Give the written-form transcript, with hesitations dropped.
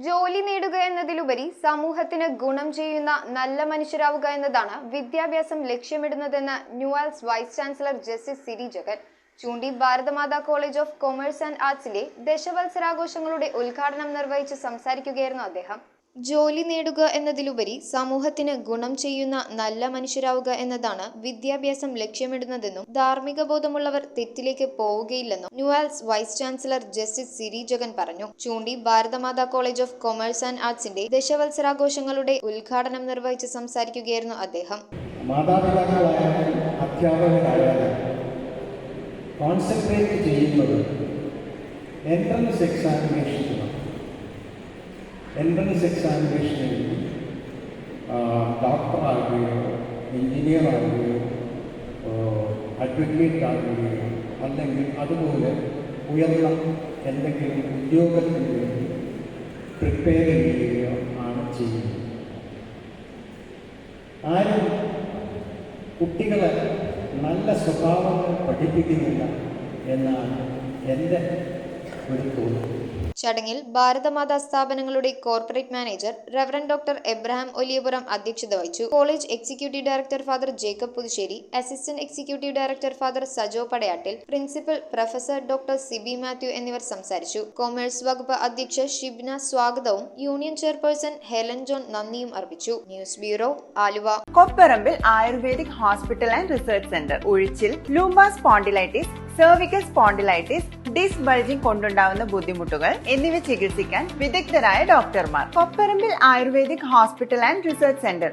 ജോലി നേടുക എന്നതിലുപരി സമൂഹത്തിന് ഗുണം ചെയ്യുന്ന നല്ല മനുഷ്യരാവുക എന്നതാണ് വിദ്യാഭ്യാസം ലക്ഷ്യമിടുന്നതെന്ന് NUALS vice chancellor justice Siri Jagan Choondi Bharatamata college of commerce and ആർട്സിലെ ദശവത്സരാഘോഷങ്ങളുടെ ഉദ്ഘാടനം നിർവഹിച്ച് സംസാരിക്കുകയായിരുന്നു അദ്ദേഹം. ജോലി നേടുക എന്നതിലുപരി സമൂഹത്തിന് ഗുണം ചെയ്യുന്ന നല്ല മനുഷ്യരാവുക എന്നതാണ് വിദ്യാഭ്യാസം ലക്ഷ്യമിടുന്നതെന്നും ധാർമ്മിക ബോധമുള്ളവർ തെറ്റിലേക്ക് പോവുകയില്ലെന്നും NUALS vice chancellor justice Siri Jagan പറഞ്ഞു. Choondi Bharatamata college of commerce and ആർട്സിന്റെ ദശവത്സരാഘോഷങ്ങളുടെ ഉദ്ഘാടനം നിർവഹിച്ച് സംസാരിക്കുകയായിരുന്നു അദ്ദേഹം. മാതാപിതാക്കളായാലും അധ്യാപകരായാലും കോൺസെൻട്രേറ്റ് ചെയ്യുന്നത് എൻട്രൻസ് എക്സാമിനേഷനിലാണ്. എൻട്രൻസ് എക്സാമിനേഷനിൽ ഡോക്ടറാകുകയോ എഞ്ചിനീയർ ആകുകയോ അഡ്വക്കേറ്റ് ആകുകയോ അല്ലെങ്കിൽ അതുപോലെ ഉയർന്ന എന്തെങ്കിലും ഉദ്യോഗത്തിന് വേണ്ടി പ്രിപ്പയർ ചെയ്യുകയോ ആണ് ചെയ്യുന്നത്. ആരും കുട്ടികളെ നല്ല സ്വഭാവങ്ങൾ പഠിപ്പിക്കുന്നില്ല എന്നാണ് എൻ്റെ ഒരു തോന്നൽ. ചടങ്ങിൽ ഭാരതമാതാ സ്ഥാപനങ്ങളുടെ corporate manager reverend doctor Abraham Oliyapuram അധ്യക്ഷത വഹിച്ചു. College executive director father Jacob Puthussery, assistant executive director father Sajo Padayattil, principal professor doctor Sibi Mathew എന്നിവർ സംസാരിച്ചു. കൊമേഴ്സ് വകുപ്പ് അധ്യക്ഷ ഷിബ്ന സ്വാഗതവും യൂണിയൻ ചെയർപേഴ്സൺ ഹെലൻ ജോൺ നന്ദിയും അർപ്പിച്ചു. News bureau, Aluva. Kopparambil ayurvedic hospital and research centre. ഉഴിച്ചിൽ, lumbar spondylitis, cervical spondylitis, disc bulging കൊണ്ടുണ്ടാവുന്ന ബുദ്ധിമുട്ടുകൾ എന്നിവ ചികിത്സിക്കാൻ വിദഗ്ധരായ ഡോക്ടർമാർ. Kopparambil ayurvedic hospital and research centre.